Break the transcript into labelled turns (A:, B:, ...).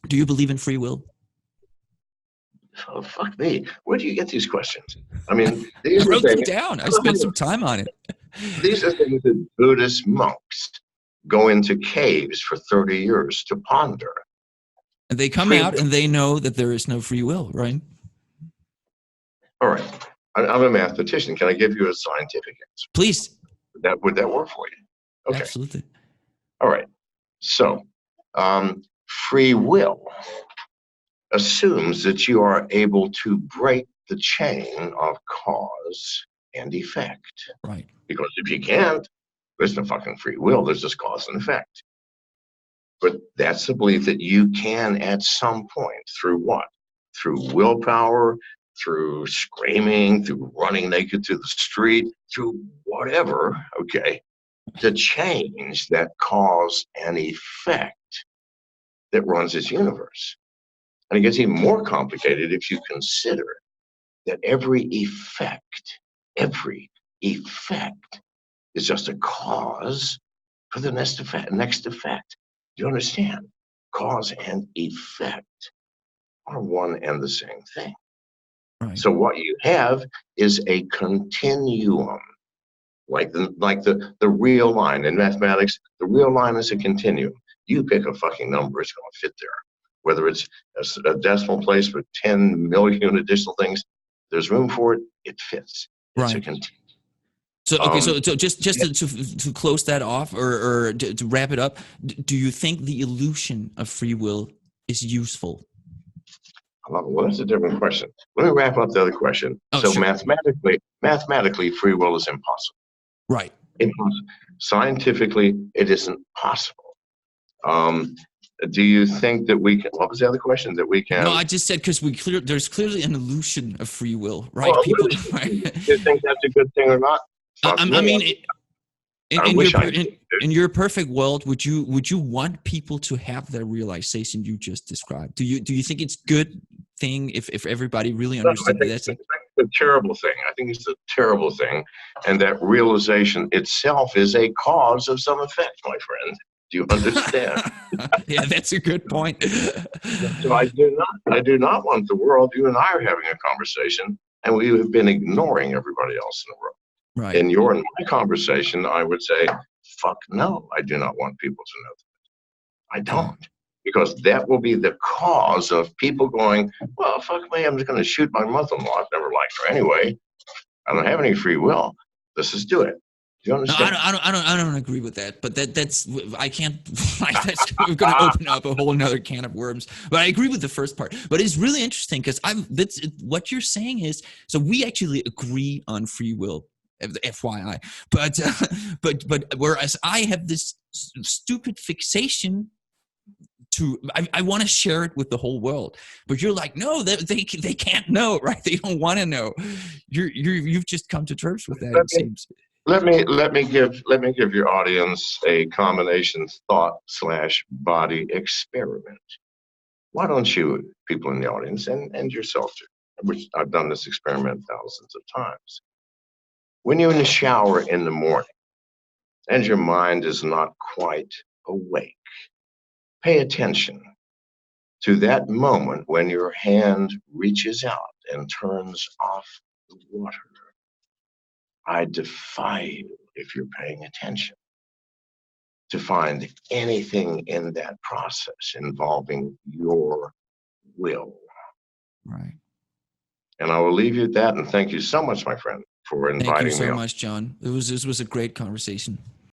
A: Do you believe in free will?
B: Oh, fuck me. Where do you get these questions? I mean,
A: I
B: these are
A: wrote them
B: things.
A: down. I spent some time on it.
B: These are things that Buddhist monks go into caves for 30 years to ponder.
A: And they come
B: Free
A: out
B: will.
A: and they know that there is no free will, right?
B: All right. I'm a mathematician. Can I give you a scientific answer?
A: Please.
B: Would that work for you? Okay.
A: Absolutely.
B: All right. So, free will assumes that you are able to break the chain of cause and effect.
A: Right.
B: Because if you can't, there's no fucking free will. There's just cause and effect. But that's the belief that you can, at some point, through what? Through willpower, through screaming, through running naked through the street, through whatever, okay, to change that cause and effect that runs this universe. And it gets even more complicated if you consider that every effect is just a cause for the next effect. Do you understand? Cause and effect are one and the same thing.
A: Right.
B: So what you have is a continuum, like the real line in mathematics. The real line is a continuum. You pick a fucking number, it's going to fit there. Whether it's a decimal place with 10 million additional things, there's room for it. It fits. It's a
A: Right.
B: continuum.
A: So okay, so
B: Um,
A: just to close that off or to wrap it up, do you think the illusion of free will is useful?
B: well, that's a different question. Let me wrap up the other question.
A: Oh,
B: So
A: sure.
B: mathematically, free will is impossible.
A: Right.
B: Impossible. Scientifically, it isn't possible. Um, do you think that we can? What was the other question? That we
A: No,
B: can?
A: I just said because there's clearly an illusion of free will, right?
B: Well,
A: People, right?
B: do you think that's a good thing or not? Fuck
A: I
B: me.
A: mean,
B: I
A: in your
B: wish I did.
A: in your perfect world, would you want people to have that realization you just described? Do you think it's good thing if everybody really
B: No, I
A: understood that
B: think
A: that's it?
B: it's a terrible thing. I think it's a terrible thing, and that realization itself is a cause of some effect, my friend. Do you understand?
A: Yeah, that's a good point.
B: So I do not want the world. You and I are having a conversation, and we have been ignoring everybody else in the world.
A: Right.
B: In your and my conversation, I would say, fuck no, I do not want people to know that. I
A: Okay.
B: don't. Because that will be the cause of people going, well, fuck me, I'm just going to shoot my mother-in-law. I've never liked her anyway. I don't have any free will. Let's just do it. Do you
A: No,
B: understand?
A: I don't agree with that. But that's I can't. Like, that's we're going to open up a whole another can of worms. But I agree with the first part. But it's really interesting because that's what you're saying is so we actually agree on free will. FYI, but but whereas I have this stupid fixation I want to share it with the whole world, but you're like, no, they can't know, right? They don't want to know. You've just come to terms with that,
B: Let
A: it
B: me
A: seems.
B: let me give your audience a combination thought slash body experiment. Why don't you, people in the audience, and yourself too, which I've done this experiment thousands of times. When you're in the shower in the morning and your mind is not quite awake, pay attention to that moment when your hand reaches out and turns off the water. I defy you, if you're paying attention, to find anything in that process involving your will.
A: Right.
B: And I will leave you at that. And thank you so much, my friend, for
A: Thank you
B: inviting me
A: so
B: on.
A: much, John. This was a great conversation.